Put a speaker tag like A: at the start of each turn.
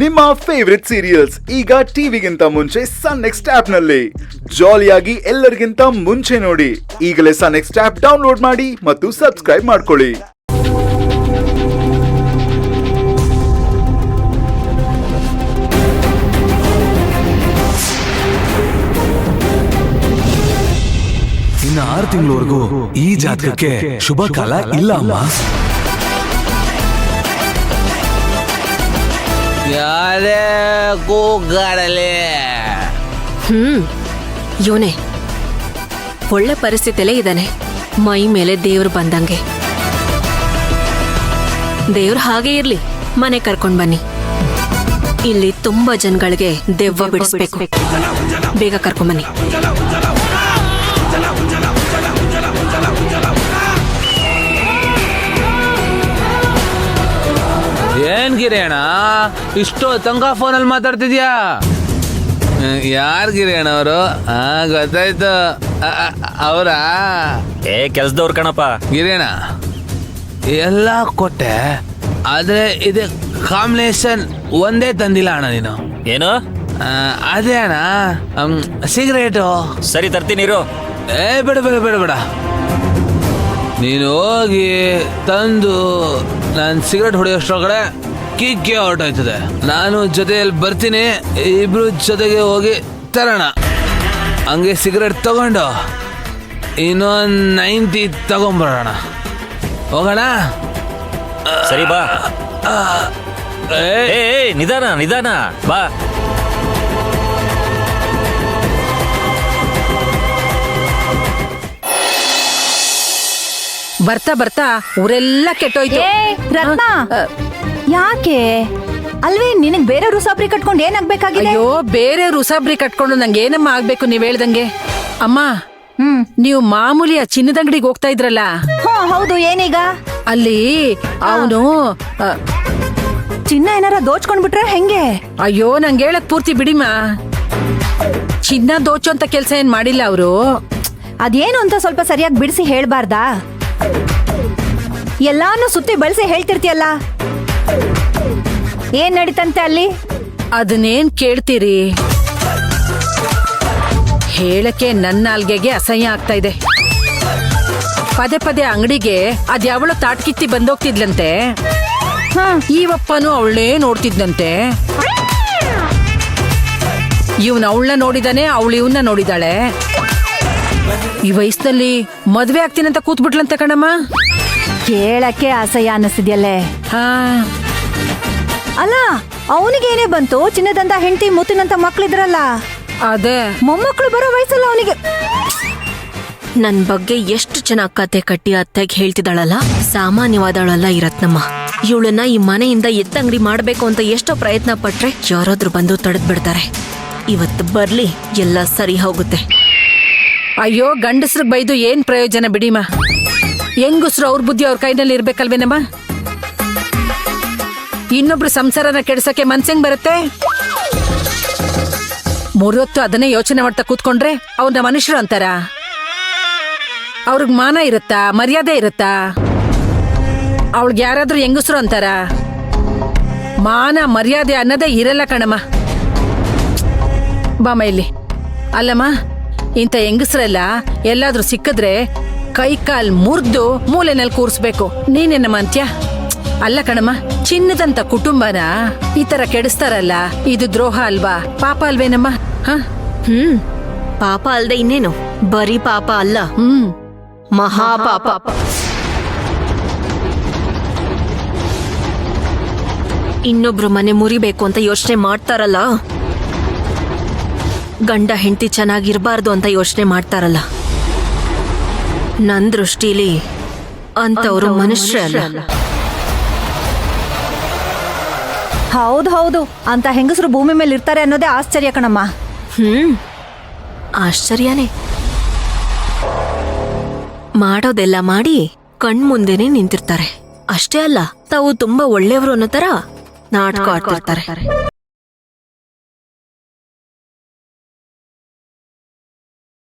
A: ನಿಮ್ಮ favourite serials ಈಗ ಟಿವಿಗಿಂತ ಮುಂಚೆ ಸನ್ ನೆಕ್ಸ್ಟ್ ಆಪ್ ನಲ್ಲಿ ಜಾಲಿಯಾಗಿ ಎಲ್ಲರಿಗಿಂತ ಮುಂಚೆ ನೋಡಿ. ಈಗಲೇ ಸನ್ ನೆಕ್ಸ್ಟ್ ಆಪ್ ಡೌನ್ಲೋಡ್ ಮಾಡಿ ಮತ್ತು ಸಬ್ಸ್ಕ್ರೈಬ್ ಮಾಡ್ಕೊಳ್ಳಿ.
B: ಇನ್ನು 6 ತಿಂಗಳವರೆಗೂ ಈ ಜಾತಕಕ್ಕೆ ಶುಭ ಕಾಲ ಇಲ್ಲ ಅಮ್ಮ.
C: ಯಾರೇ ಕೂಗಾಡಲಿ.
D: ಯೋನೆ ಒಳ್ಳೆ ಪರಿಸ್ಥಿತಿಯಲ್ಲೇ ಇದ್ದಾನೆ. ಮೈ ಮೇಲೆ ದೇವ್ರು ಬಂದಂಗೆ. ದೇವ್ರು ಹಾಗೆ ಇರ್ಲಿ, ಮನೆ ಕರ್ಕೊಂಡ್ ಬನ್ನಿ. ಇಲ್ಲಿ ತುಂಬಾ ಜನಗಳಿಗೆ ದೆವ್ವ ಬಿಡಿಸ್ಬೇಕು. ಬೇಗ ಕರ್ಕೊಂಡ್ ಬನ್ನಿ.
C: ಏನ್ ಗಿರಿಯಣ್ಣ ಇಷ್ಟು ತಂಗ ಫೋನಲ್ಲಿ ಮಾತಾಡ್ತಿದ್ಯಾ? ಯಾರ್ ಗಿರಿಯಣ್ಣ ಅವರು? ಗೊತ್ತಾಯ್ತು, ಅವರಾ?
E: ಕೆಲ್ಸದವ್ರು ಕಣಪ್ಪ.
C: ಗಿರಿಯಣ್ಣ ಎಲ್ಲ ಕೊಟ್ಟೆ, ಆದ್ರೆ ಇದು ಕಾಂಬಿನೇಷನ್ ಒಂದೇ ತಂದಿಲ್ಲ ಅಣ್ಣ ನೀನು.
E: ಏನು?
C: ಅದೇ ಅಣ್ಣ, ಸಿಗರೇಟು.
E: ಸರಿ ತರ್ತೀನಿ ಇರು.
C: ಬೇಡ ಬೇಡ ಬೇಡ ಬೇಡ, ನೀನು ಹೋಗಿ ತಂದು ನಾನು ಸಿಗರೇಟ್ ಹೊಡೆಯೋಷ್ಟ್ರೊಳಗಡೆ ಕಿಕ್ಕಿ ಹೊರಟೋಯ್ತದೆ. ನಾನು ಜೊತೆಯಲ್ಲಿ ಬರ್ತೀನಿ, ಇಬ್ರು ಜೊತೆಗೆ ಹೋಗಿ ತರೋಣ. ಹಂಗೆ ಸಿಗರೇಟ್ ತಗೊಂಡು ಇನ್ನೊಂದು 90 ತಗೊಂಬರೋಣ. ಹೋಗೋಣ?
E: ಸರಿ ಬಾ. ನಿಧಾನ ನಿಧಾನ ಬಾ.
F: ಬರ್ತಾ ಬರ್ತಾ ಊರೆಲ್ಲ ಕೆಟ್ಟೋಯ್ತು.
G: ರತ್ನ, ಯಾಕೆ ಅಲ್ವೇ ನಿನಗ್ ಬೇರೆ ರುಸಾಬ್ರಿ ಕಟ್ಕೊಂಡು ಏನಾಗ್ಬೇಕಾಗಿದೆ?
F: ಅಯ್ಯೋ, ಬೇರೆ ರುಸಾಬ್ರಿ ಕಟ್ಕೊಂಡು ನಂಗೆ ಏನಮ್ಮ ಆಗ್ಬೇಕು ನೀವ್ ಹೇಳ್ದಂಗೆ. ಅಮ್ಮ, ನೀವು ಮಾಮೂಲಿ ಆ ಚಿನ್ನದ ಅಂಗಡಿಗೆ ಹೋಗ್ತಾ ಇದ್ರಲ್ಲ?
G: ಹೌದು. ಏನೀಗ?
F: ಅಲ್ಲಿ ಅವನು
G: ಚಿನ್ನ ಏನಾರ ದೋಚ್ಕೊಂಡ್ಬಿಟ್ರೆ ಹೆಂಗೆ?
F: ಅಯ್ಯೋ, ನಂಗೆ ಹೇಳಕ್ ಪೂರ್ತಿ ಬಿಡಿಮ. ಚಿನ್ನ ದೋಚೋ ಅಂತ ಕೆಲ್ಸ ಏನ್ ಮಾಡಿಲ್ಲ ಅವರು.
G: ಅದೇನು ಅಂತ ಸ್ವಲ್ಪ ಸರಿಯಾಗಿ ಬಿಡಿಸಿ ಹೇಳ್ಬಾರ್ದಾ? ಎಲ್ಲಾನು ಸುತ್ತಿ ಬಳಸಿ ಹೇಳ್ತಿರ್ತೀಯಲ್ಲ, ಏನ್ ನಡೀತಂತೆ ಅಲ್ಲಿ?
F: ಅದನ್ನೇನ್ ಕೇಳ್ತೀರಿ? ಹೇಳಕ್ಕೆ ನನ್ನ ನಾಲ್ಗೆಗೆ ಅಸಹ್ಯ ಆಗ್ತಾ ಇದೆ. ಪದೇ ಪದೇ ಅಂಗಡಿಗೆ ಅದ್ಯಾವಳು ತಾಟ್ಕಿತ್ತಿ ಬಂದೋಗ್ತಿದ್ಲಂತೆ. ಈವಪ್ಪನು ಅವಳೇ ನೋಡ್ತಿದ್ನಂತೆ. ಇವನ್ ಅವಳನ್ನ ನೋಡಿದಾನೆ, ಅವಳು ಇವನ್ನ ನೋಡಿದಾಳೆ. ಈ ವಯಸ್ಸಿನಲ್ಲಿ ಮದ್ವೆ ಆಗ್ತೀನಂತ ಕೂತ್ಬಿಟ್ಲಂತೆ ಕಣಮ್ಮ.
G: ಕೇಳಕ್ಕೆ ಅಸಹ್ಯ ಅನ್ನಿಸ್ತಿದ್ಯಲ್ಲೇ. ಅಲ್ಲ, ಅವನಿಗೇನೇ ಬಂತು? ಚಿನ್ನದಂತ ಹೆಂಡತಿ ಮುತ್ತಿನಂತ ಮಕ್ಳಿದ್ರಲ್ಲ,
F: ಅದೇ
G: ಮೊಮ್ಮಕ್ಕಳು ಬರೋ ವಯಸ್ಸಲ್ಲ ಅವನಿಗೆ.
D: ನನ್ ಬಗ್ಗೆ ಎಷ್ಟು ಚೆನ್ನಾಗ್ ಕತೆ ಕಟ್ಟಿ ಅತ್ತೆಗೆ ಹೇಳ್ತಿದ್ದಾಳಲ್ಲ, ಸಾಮಾನ್ಯವಾದವಳಲ್ಲ ಈ ರತ್ನಮ್ಮ. ಇವಳನ್ನ ಈ ಮನೆಯಿಂದ ಎತ್ತಂಗಡಿ ಮಾಡ್ಬೇಕು ಅಂತ ಎಷ್ಟೋ ಪ್ರಯತ್ನ ಪಟ್ರೆ ಯಾರಾದ್ರೂ ಬಂದು ತಡೆದ್ ಬಿಡ್ತಾರೆ. ಇವತ್ತು ಬರ್ಲಿ, ಎಲ್ಲ ಸರಿ ಹೋಗುತ್ತೆ.
F: ಅಯ್ಯೋ, ಗಂಡಸ್ರಿಗೆ ಬೈದು ಏನ್ ಪ್ರಯೋಜನ ಬಿಡಿಮ. ಹೆಂಗಸ್ರು ಅವ್ರ ಬುದ್ಧಿ ಅವ್ರ ಕೈನಲ್ಲಿ ಇರ್ಬೇಕಲ್ವೇನಮ್ಮ? ಇನ್ನೊಬ್ರು ಸಂಸಾರನ ಕೆಡ್ಸಕ್ಕೆ ಮನ್ಸಂಗ್ ಬರುತ್ತೆ? 3 ಹೊತ್ತು ಅದನ್ನೇ ಯೋಚನೆ ಮಾಡ್ತಾ ಕೂತ್ಕೊಂಡ್ರೆ ಅವ್ರನ್ನ ಮನುಷ್ಯರು ಅಂತಾರ? ಅವ್ರಿಗೆ ಮಾನ ಇರುತ್ತಾ? ಮರ್ಯಾದೆ ಇರುತ್ತಾ? ಅವಳಿಗೆ ಯಾರಾದ್ರೂ ಹೆಂಗಸ್ರು ಅಂತಾರ? ಮಾನ ಮರ್ಯಾದೆ ಅನ್ನೋದೇ ಇರಲ್ಲ ಕಣಮ್ಮ. ಬಾಮ ಇಲ್ಲಿ. ಅಲ್ಲಮ್ಮ, ಇಂಥ ಹೆಂಗಸ್ರೆಲ್ಲ ಎಲ್ಲಾದ್ರೂ ಸಿಕ್ಕಿದ್ರೆ ಕೈ ಕಾಲ್ ಮುರ್ದು ಮೂಲೆನಲ್ಲಿ ಕೂರಿಸ್ಬೇಕು. ನೀನೇನಮ್ಮ ಅಂತ್ಯ? ಅಲ್ಲ ಕಣಮ್ಮ, ಚಿನ್ನದಂತ ಕುಟುಂಬನ ಈ ತರ ಕೆಡಿಸ್ತಾರಲ್ಲ, ಇದು ದ್ರೋಹ ಅಲ್ವಾ? ಪಾಪ ಅಲ್ವೇನಮ್ಮ?
D: ಪಾಪ ಅಲ್ದೆ ಇನ್ನೇನು? ಬರೀ ಪಾಪ ಅಲ್ಲ, ಮಹಾಪಾಪ. ಇನ್ನೊಬ್ರು ಮನೆ ಮುರಿಬೇಕು ಅಂತ ಯೋಚನೆ ಮಾಡ್ತಾರಲ್ಲ, ಗಂಡ ಹೆಂಡತಿ ಚೆನ್ನಾಗಿರ್ಬಾರ್ದು ಅಂತ ಯೋಚನೆ ಮಾಡ್ತಾರಲ್ಲ, ನನ್ ದೃಷ್ಟಿಲಿ ಅಂತವ್ರು ಮನುಷ್ಯ ಅಲ್ಲ.
G: ಹೌದು, ಅಂತ ಹೆಂಗಸರು ಭೂಮಿ ಮೇಲೆ ಇರ್ತಾರೆ ಅನ್ನೋದೇ ಆಶ್ಚರ್ಯ ಕಣಮ್ಮ.
D: ಆಶ್ಚರ್ಯನೇ. ಮಾಡೋದೆಲ್ಲ ಮಾಡಿ ಕಣ್ಮುಂದೆನೆ ನಿಂತಿರ್ತಾರೆ. ಅಷ್ಟೇ ಅಲ್ಲ, ತಾವು ತುಂಬಾ ಒಳ್ಳೆಯವರು ಅನ್ನೋ ತರ ನಾಟಕ ಆಡ್ತಿರ್ತಾರೆ.